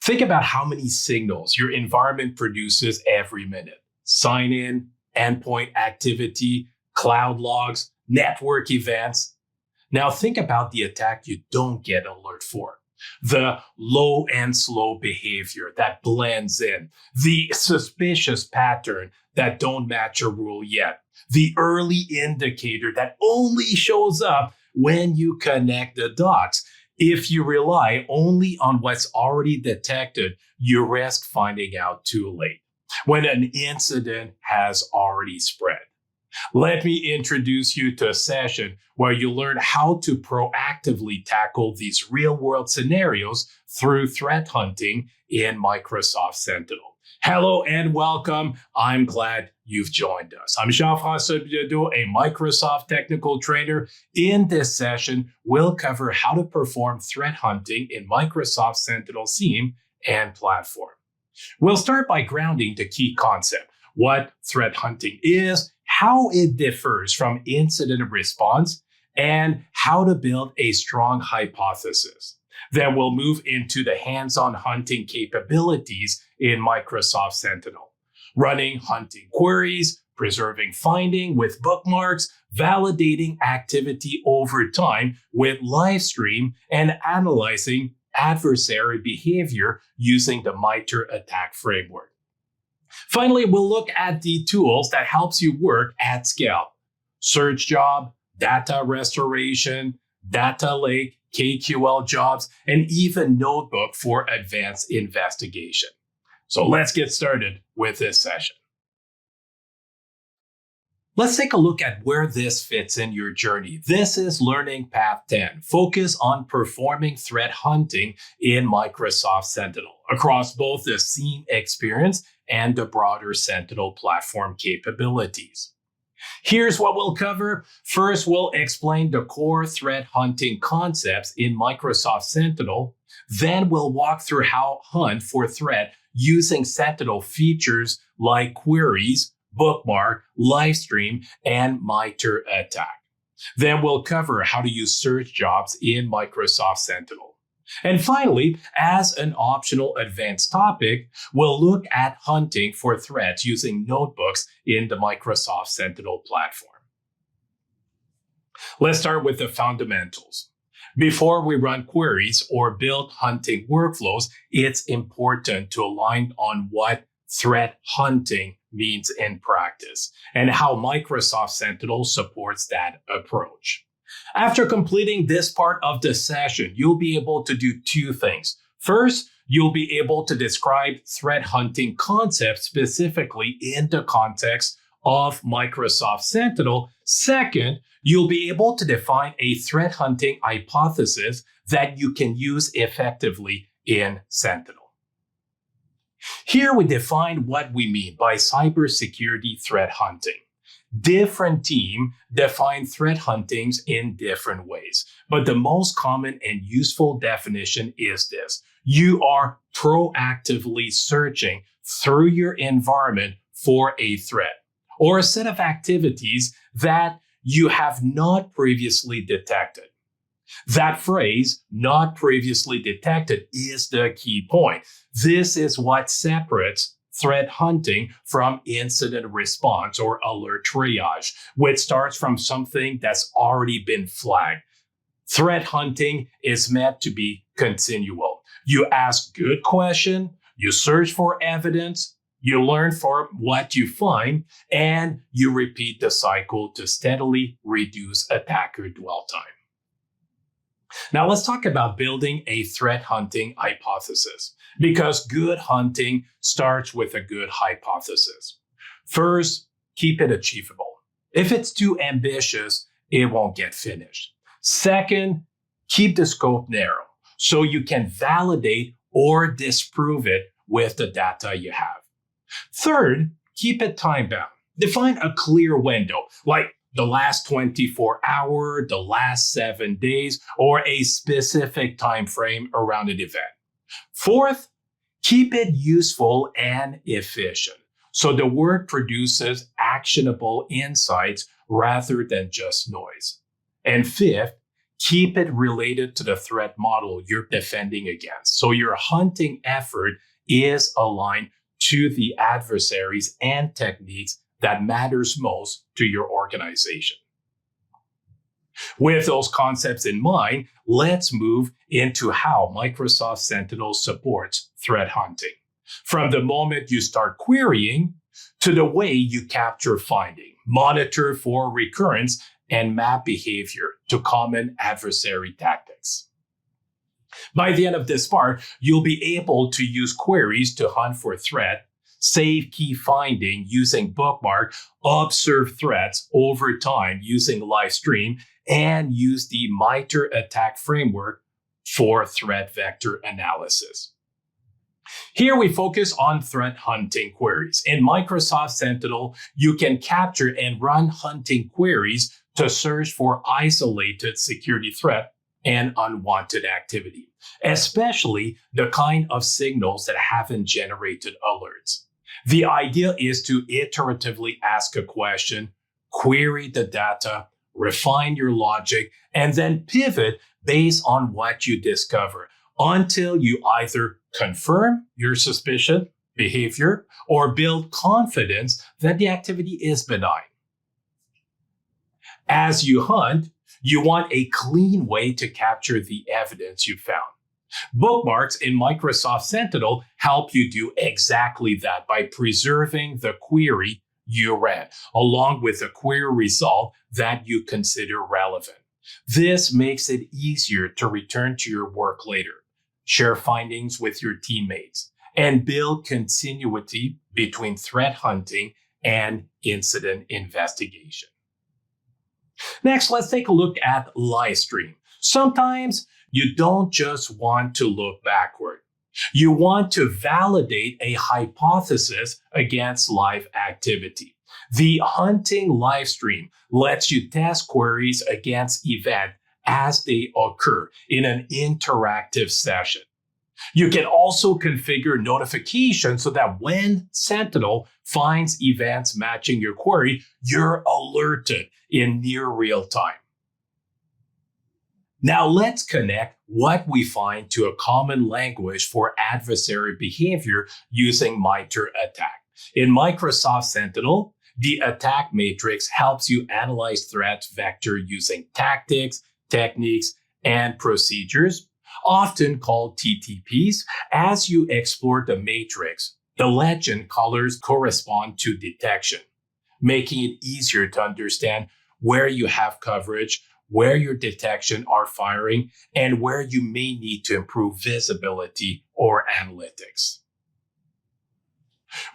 Think about how many signals your environment produces every minute. Sign in, endpoint activity, cloud logs, network events. Now think about the attack you don't get alert for. The low and slow behavior that blends in, the suspicious pattern that don't match a rule yet, the early indicator that only shows up when you connect the dots. If you rely only on what's already detected, you risk finding out too late, when an incident has already spread. Let me introduce you to a session where you learn how to proactively tackle these real-world scenarios through threat hunting in Microsoft Sentinel. Hello and welcome. I'm glad you've joined us. I'm Jean-François Bilodeau, a Microsoft technical trainer. In this session, we'll cover how to perform threat hunting in Microsoft Sentinel SIEM and platform. We'll start by grounding the key concept, what threat hunting is, how it differs from incident response, and how to build a strong hypothesis. Then we'll move into the hands-on hunting capabilities in Microsoft Sentinel, running hunting queries, preserving finding with bookmarks, validating activity over time with livestream, and analyzing adversary behavior using the MITRE ATT&CK framework. Finally, we'll look at the tools that helps you work at scale. Search job, data restoration, data lake, KQL jobs, and even notebook for advanced investigation. So let's get started with this session. Let's take a look at where this fits in your journey. This is Learning Path 10. Focus on performing threat hunting in Microsoft Sentinel across both the SIEM experience and the broader Sentinel platform capabilities. Here's what we'll cover. First, we'll explain the core threat hunting concepts in Microsoft Sentinel. Then we'll walk through how hunt for threat using Sentinel features like queries, bookmark, livestream, and MITRE ATT&CK. Then we'll cover how to use search jobs in Microsoft Sentinel. And finally, as an optional advanced topic, we'll look at hunting for threats using notebooks in the Microsoft Sentinel platform. Let's start with the fundamentals. Before we run queries or build hunting workflows, it's important to align on what threat hunting means in practice and how Microsoft Sentinel supports that approach. After completing this part of the session, you'll be able to do two things. First, you'll be able to describe threat hunting concepts specifically in the context of Microsoft Sentinel. Second, you'll be able to define a threat hunting hypothesis that you can use effectively in Sentinel. Here we define what we mean by cybersecurity threat hunting. Different teams define threat huntings in different ways, but the most common and useful definition is this. You are proactively searching through your environment for a threat or a set of activities that you have not previously detected. That phrase, not previously detected, is the key point. This is what separates threat hunting from incident response or alert triage, which starts from something that's already been flagged. Threat hunting is meant to be continual. You ask good questions, you search for evidence, you learn from what you find, and you repeat the cycle to steadily reduce attacker dwell time. Now let's talk about building a threat hunting hypothesis, because good hunting starts with a good hypothesis. First, keep it achievable. If it's too ambitious, it won't get finished. Second, keep the scope narrow so you can validate or disprove it with the data you have. Third, keep it time-bound. Define a clear window, like the last 24 hours, the last 7 days, or a specific time frame around an event. Fourth, keep it useful and efficient, so the work produces actionable insights rather than just noise. And fifth, Keep it related to the threat model you're defending against. So your hunting effort is aligned to the adversaries and techniques that matters most to your organization. With those concepts in mind, let's move into how Microsoft Sentinel supports threat hunting. From the moment you start querying to the way you capture finding, monitor for recurrence, and map behavior to common adversary tactics. By the end of this part, you'll be able to use queries to hunt for threat, save key finding using bookmark, observe threats over time using livestream, and use the MITRE ATT&CK framework for threat vector analysis. Here we focus on threat hunting queries. In Microsoft Sentinel, you can capture and run hunting queries to search for isolated security threat and unwanted activity, especially the kind of signals that haven't generated alerts. The idea is to iteratively ask a question, query the data, refine your logic, and then pivot based on what you discover until you either confirm your suspicion behavior or build confidence that the activity is benign. As you hunt, you want a clean way to capture the evidence you found. Bookmarks in Microsoft Sentinel help you do exactly that by preserving the query you ran, along with the query result that you consider relevant. This makes it easier to return to your work later, share findings with your teammates, and build continuity between threat hunting and incident investigation. Next, let's take a look at livestream. Sometimes you don't just want to look backward. You want to validate a hypothesis against live activity. The hunting livestream lets you test queries against events as they occur in an interactive session. You can also configure notifications so that when Sentinel finds events matching your query, you're alerted in near real time. Now let's connect what we find to a common language for adversary behavior using MITRE ATT&CK. In Microsoft Sentinel, the attack matrix helps you analyze threat vector using tactics, techniques, and procedures, often called TTPs. As you explore the matrix, the legend colors correspond to detection, making it easier to understand where you have coverage, where your detection are firing, and where you may need to improve visibility or analytics.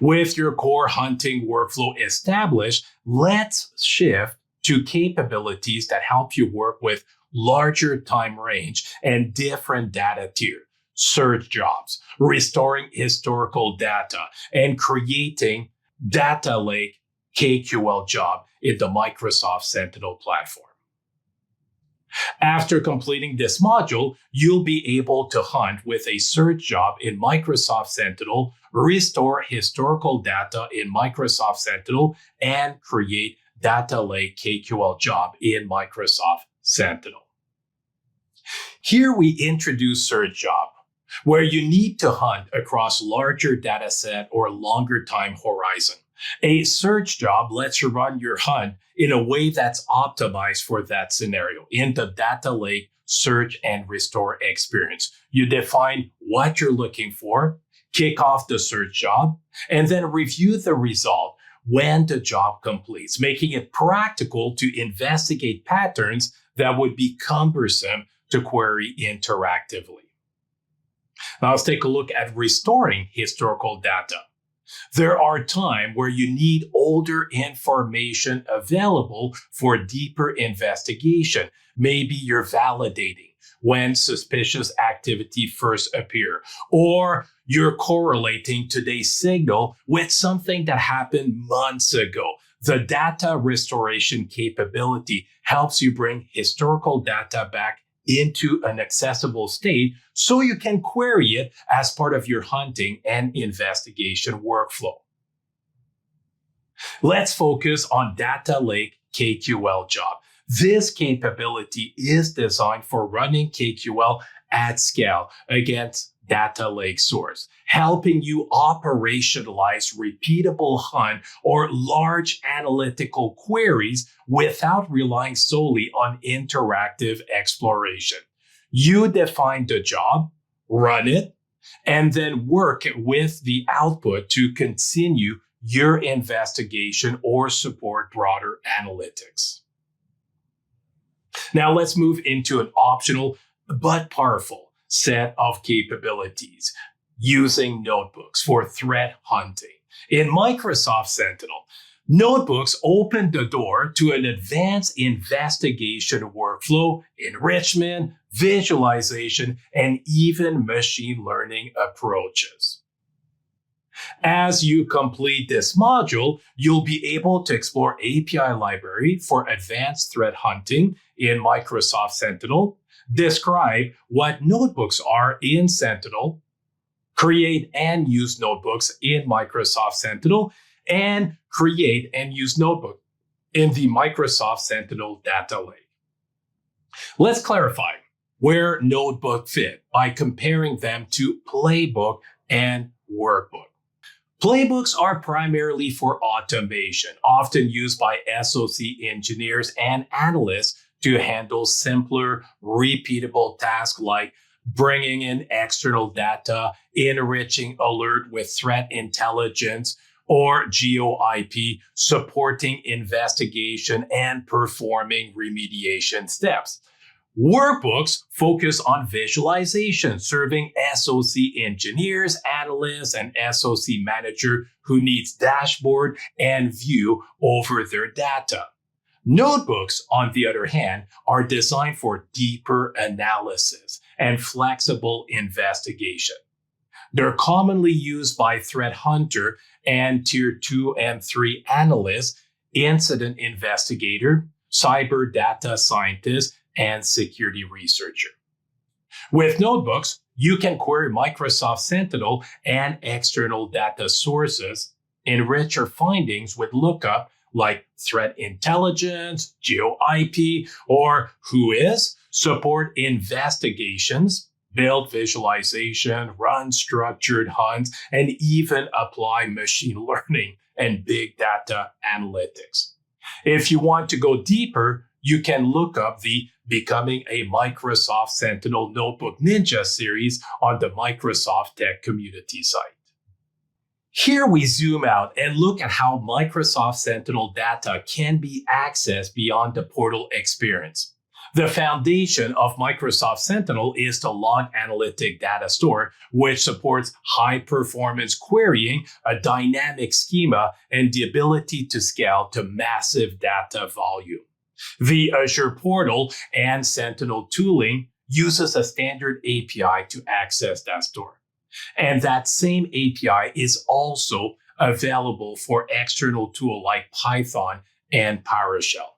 With your core hunting workflow established, let's shift to capabilities that help you work with larger time range and different data tier, search jobs, restoring historical data, and creating data lake KQL job in the Microsoft Sentinel platform. After completing this module, you'll be able to hunt with a search job in Microsoft Sentinel, restore historical data in Microsoft Sentinel, and create data lake KQL job in Microsoft Sentinel. Here we introduce search job, where you need to hunt across larger data set or longer time horizon. A search job lets you run your hunt in a way that's optimized for that scenario in the data lake search and restore experience. You define what you're looking for, kick off the search job, and then review the result when the job completes, making it practical to investigate patterns that would be cumbersome to query interactively. Now let's take a look at restoring historical data. There are times where you need older information available for deeper investigation. Maybe you're validating when suspicious activity first appeared, or you're correlating today's signal with something that happened months ago. The data restoration capability helps you bring historical data back into an accessible state so you can query it as part of your hunting and investigation workflow. Let's focus on data lake KQL job. This capability is designed for running KQL at scale against data lake source, helping you operationalize repeatable hunt or large analytical queries without relying solely on interactive exploration. You define the job, run it, and then work with the output to continue your investigation or support broader analytics. Now let's move into an optional but powerful set of capabilities using notebooks for threat hunting. In Microsoft Sentinel, notebooks open the door to an advanced investigation workflow, enrichment, visualization, and even machine learning approaches. As you complete this module, you'll be able to explore API library for advanced threat hunting in Microsoft Sentinel, describe what notebooks are in Sentinel, create and use notebooks in Microsoft Sentinel, and create and use notebook in the Microsoft Sentinel data lake. Let's clarify where notebook fit by comparing them to playbook and workbook. Playbooks are primarily for automation, often used by SOC engineers and analysts to handle simpler, repeatable tasks like bringing in external data, enriching alert with threat intelligence, or GeoIP, supporting investigation and performing remediation steps. Workbooks focus on visualization, serving SOC engineers, analysts, and SOC manager who needs dashboard and view over their data. Notebooks, on the other hand, are designed for deeper analysis and flexible investigation. They're commonly used by threat hunter and tier 2 and 3 analysts, incident investigator, cyber data scientist, and security researcher. With notebooks, you can query Microsoft Sentinel and external data sources, enrich your findings with lookup like threat intelligence, GeoIP, or WHOIS, support investigations, build visualization, run structured hunts, and even apply machine learning and big data analytics. If you want to go deeper, you can look up the Becoming a Microsoft Sentinel Notebook Ninja series on the Microsoft Tech community site. Here we zoom out and look at how Microsoft Sentinel data can be accessed beyond the portal experience. The foundation of Microsoft Sentinel is the Log Analytic Data Store, which supports high-performance querying, a dynamic schema, and the ability to scale to massive data volume. The Azure portal and Sentinel tooling uses a standard API to access that store. And that same API is also available for external tools like Python and PowerShell.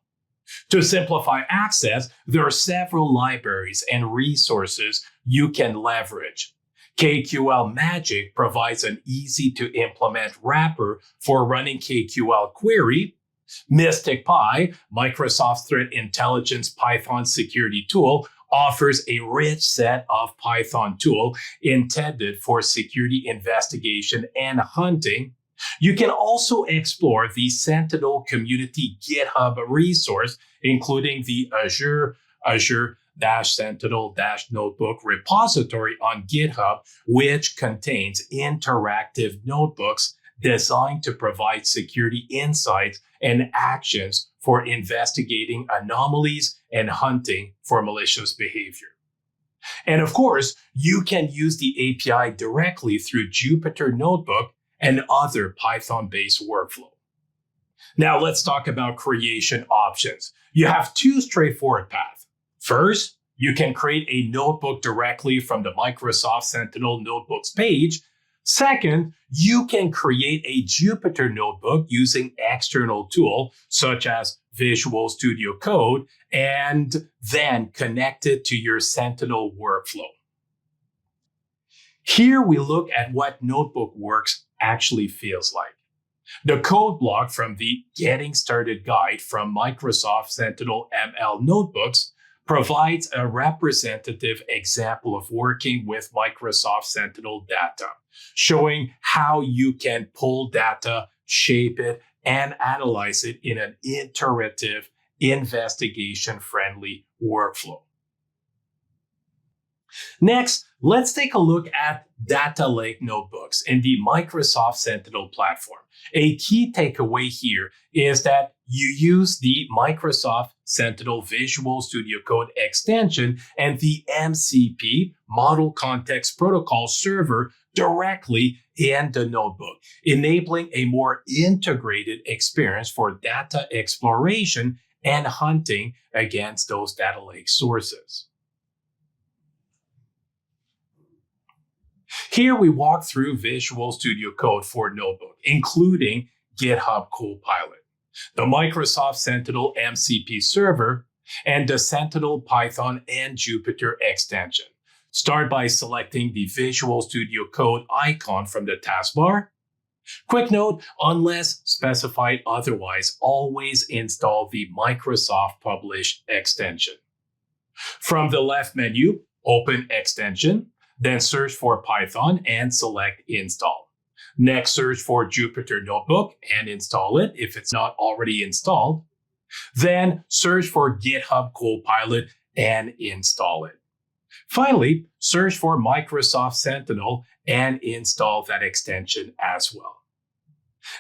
To simplify access, there are several libraries and resources you can leverage. KQL Magic provides an easy-to-implement wrapper for running KQL query. Mystic Pi, Microsoft Threat Intelligence Python security tool, offers a rich set of Python tools intended for security investigation and hunting. You can also explore the Sentinel community GitHub resource, including the Azure-Sentinel-Notebook repository on GitHub, which contains interactive notebooks designed to provide security insights and actions for investigating anomalies and hunting for malicious behavior. And of course, you can use the API directly through Jupyter Notebook and other Python-based workflow. Now let's talk about creation options. You have two straightforward paths. First, you can create a notebook directly from the Microsoft Sentinel Notebooks page. Second, you can create a Jupyter Notebook using external tools such as Visual Studio Code and then connect it to your Sentinel workflow. Here we look at what notebook works actually feels like. The code block from the Getting Started guide from Microsoft Sentinel ML notebooks provides a representative example of working with Microsoft Sentinel data, showing how you can pull data, shape it, and analyze it in an iterative, investigation-friendly workflow. Next, let's take a look at data lake notebooks in the Microsoft Sentinel platform. A key takeaway here is that you use the Microsoft Sentinel Visual Studio Code extension and the MCP, Model Context Protocol server, directly in the notebook, enabling a more integrated experience for data exploration and hunting against those data lake sources. Here we walk through Visual Studio Code for Notebook, including GitHub Copilot, the Microsoft Sentinel MCP server, and the Sentinel Python and Jupyter extension. Start by selecting the Visual Studio Code icon from the taskbar. Quick note, unless specified otherwise, always install the Microsoft published extension. From the left menu, open extension, then search for Python and select install. Next, search for Jupyter Notebook and install it if it's not already installed. Then search for GitHub Copilot and install it. Finally, search for Microsoft Sentinel and install that extension as well.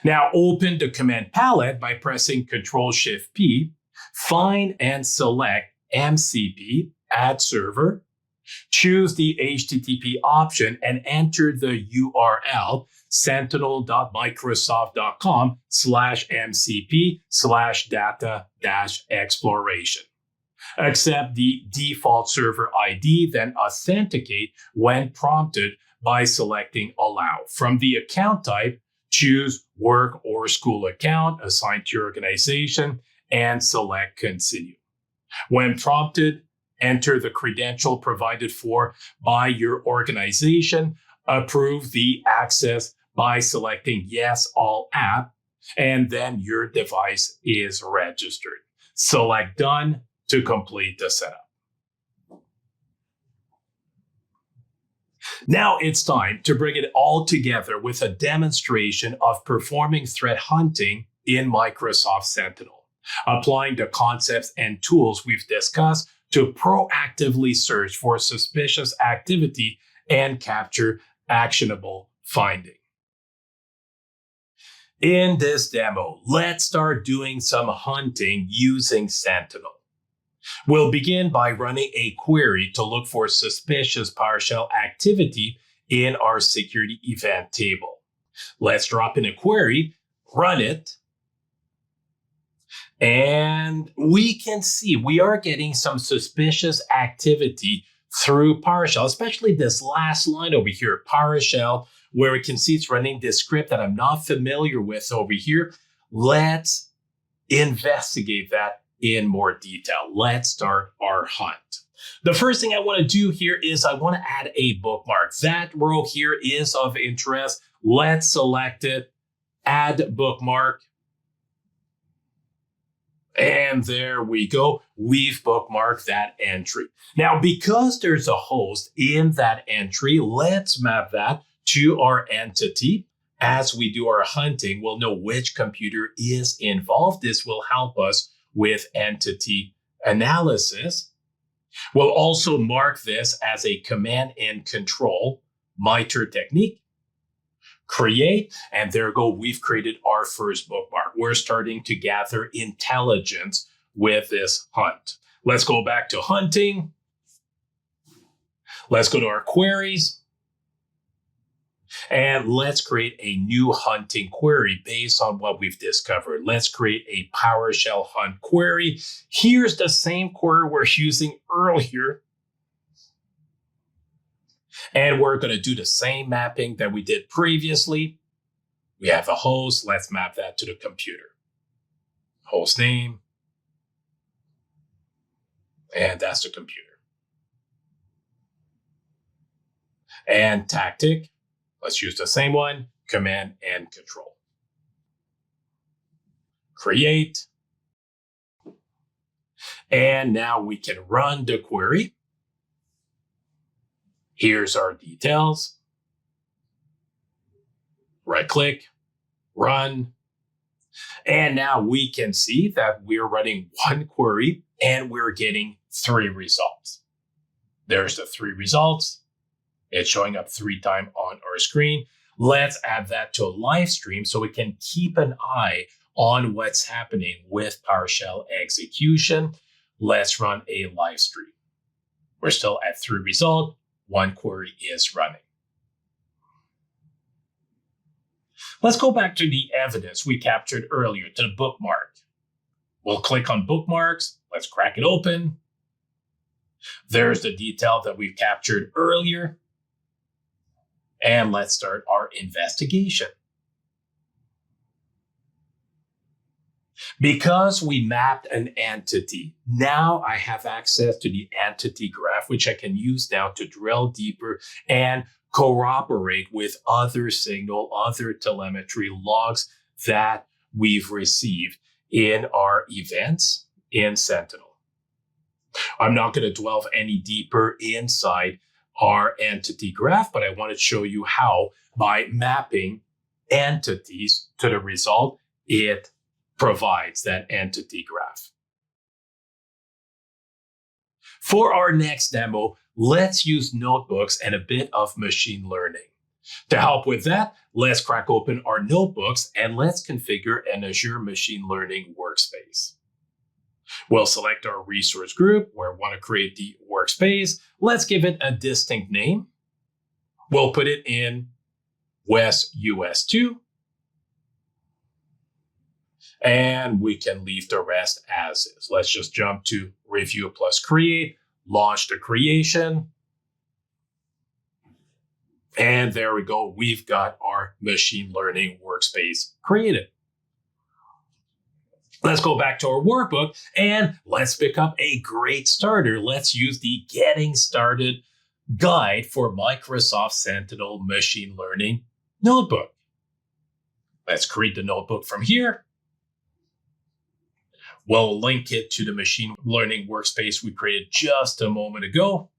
Now open the command palette by pressing Ctrl-Shift-P, find and select MCP, add server, choose the HTTP option and enter the URL sentinel.microsoft.com/mcp/data-exploration. Accept the default server ID, then authenticate when prompted by selecting Allow. From the account type, choose Work or School account assigned to your organization and select Continue. When prompted, enter the credential provided for by your organization, approve the access by selecting Yes All App, and then your device is registered. Select Done to complete the setup. Now it's time to bring it all together with a demonstration of performing threat hunting in Microsoft Sentinel, applying the concepts and tools we've discussed to proactively search for suspicious activity and capture actionable finding. In this demo, let's start doing some hunting using Sentinel. We'll begin by running a query to look for suspicious PowerShell activity in our security event table. Let's drop in a query, run it, and we can see we are getting some suspicious activity through PowerShell, especially this last line over here, PowerShell, where we can see it's running this script that I'm not familiar with over here. Let's investigate that in more detail. Let's start our hunt. The first thing I want to do here is I want to add a bookmark. That row here is of interest. Let's select it, add bookmark. And there we go. We've bookmarked that entry. Now, because there's a host in that entry, let's map that to our entity. As we do our hunting, we'll know which computer is involved. This will help us with entity analysis. We'll also mark this as a command and control MITRE technique. Create, and there we go, we've created our first bookmark. We're starting to gather intelligence with this hunt. Let's go back to hunting. Let's go to our queries. And let's create a new hunting query based on what we've discovered. Let's create a PowerShell hunt query. Here's the same query we're using earlier. And we're going to do the same mapping that we did previously. We have a host. Let's map that to the computer. Host name. And that's the computer. And tactic. Let's use the same one, command and control. create. And now we can run the query. Here's our details. Right click, run. And now we can see that we're running one query and we're getting 3 results. There's the 3 results. It's showing up 3 times on our screen. Let's add that to a live stream so we can keep an eye on what's happening with PowerShell execution. Let's run a live stream. We're still at 3 results. 1 query is running. Let's go back to the evidence we captured earlier, to the bookmark. We'll click on bookmarks. Let's crack it open. There's the detail that we've captured earlier. And let's start our investigation. Because we mapped an entity, now I have access to the entity graph, which I can use now to drill deeper and corroborate with other signal, other telemetry logs that we've received in our events in Sentinel. I'm not going to delve any deeper inside our entity graph, but I want to show you how by mapping entities to the result, it provides that entity graph. For our next demo, let's use notebooks and a bit of machine learning. To help with that, let's crack open our notebooks and let's configure an Azure Machine Learning workspace. We'll select our resource group where we want to create the workspace. Let's give it a distinct name. We'll put it in West US 2. And we can leave the rest as is. Let's just jump to Review plus Create, launch the creation. And there we go. We've got our machine learning workspace created. Let's go back to our workbook and let's pick up a great starter. Let's use the Getting Started guide for Microsoft Sentinel Machine Learning Notebook. Let's create the notebook from here. We'll link it to the machine learning workspace we created just a moment ago.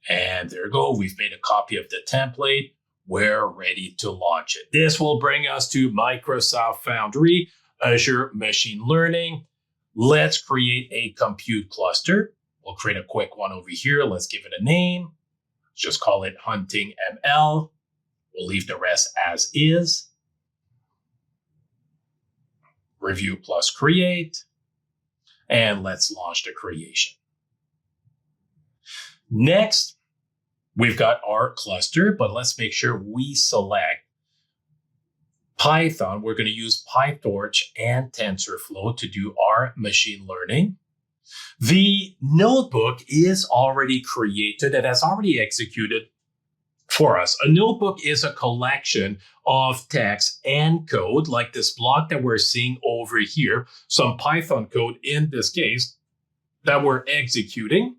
And there we go. We've made a copy of the template. We're ready to launch it. This will bring us to Microsoft Foundry, Azure Machine Learning. Let's create a compute cluster. We'll create a quick one over here. Let's give it a name. Just call it Hunting ML. We'll leave the rest as is. Review plus Create. And let's launch the creation. Next, we've got our cluster, but let's make sure we select Python. We're going to use PyTorch and TensorFlow to do our machine learning. The notebook is already created. It has already executed for us. A notebook is a collection of text and code, like this block that we're seeing over here, some Python code in this case that we're executing.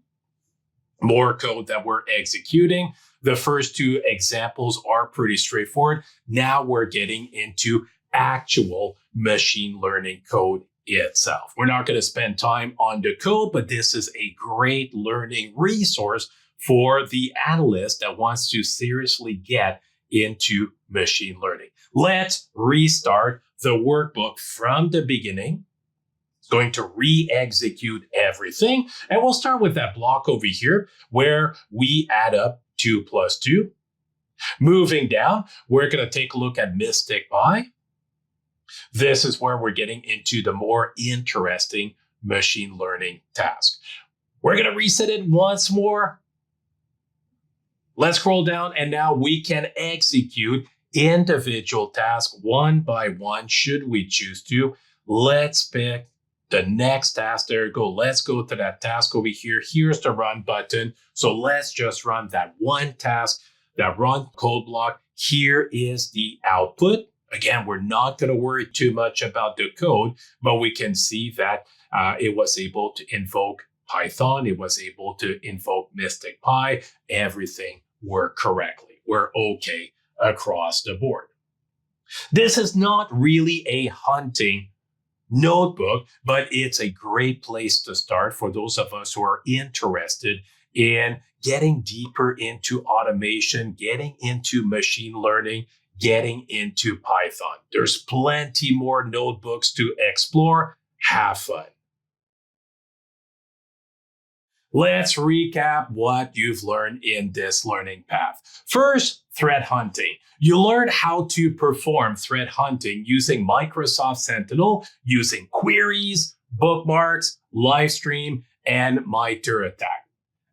More code that we're executing. The first 2 examples are pretty straightforward. Now we're getting into actual machine learning code itself. We're not going to spend time on the code, but this is a great learning resource for the analyst that wants to seriously get into machine learning. Let's restart the workbook from the beginning. Going to re-execute everything. And we'll start with that block over here where we add up 2 plus 2. Moving down, we're going to take a look at Mystic Pi. This is where we're getting into the more interesting machine learning task. We're going to reset it once more. Let's scroll down and now we can execute individual tasks one by one should we choose to. Let's pick the next task. There you go. Let's go to that task over here. Here's the run button. So let's just run that one task, that run code block. Here is the output. Again, we're not going to worry too much about the code, but we can see that it was able to invoke Python. It was able to invoke Mystic Pi. Everything worked correctly. We're okay across the board. This is not really a hunting notebook, but it's a great place to start for those of us who are interested in getting deeper into automation, getting into machine learning, getting into Python. There's plenty more notebooks to explore. Have fun. Let's recap what you've learned in this learning path. First, threat hunting. You learned how to perform threat hunting using Microsoft Sentinel, using queries, bookmarks, livestream, and iterative.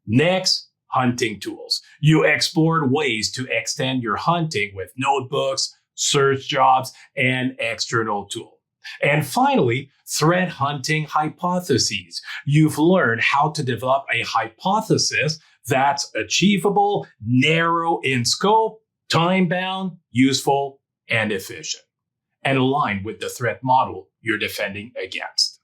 Next, hunting tools. You explored ways to extend your hunting with notebooks, search jobs, and external tools. And finally, threat hunting hypotheses. You've learned how to develop a hypothesis that's achievable, narrow in scope, time-bound, useful, and efficient, and aligned with the threat model you're defending against.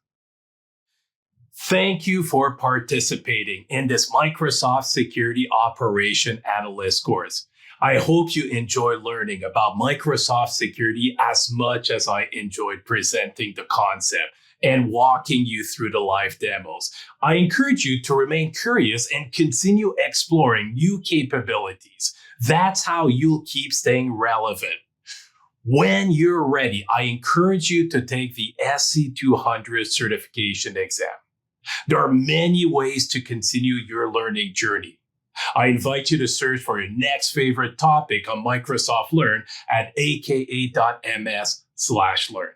Thank you for participating in this Microsoft Security Operations Analyst course. I hope you enjoy learning about Microsoft security as much as I enjoyed presenting the concept and walking you through the live demos. I encourage you to remain curious and continue exploring new capabilities. That's how you'll keep staying relevant. When you're ready, I encourage you to take the SC-200 certification exam. There are many ways to continue your learning journey. I invite you to search for your next favorite topic on Microsoft Learn at aka.ms/learn.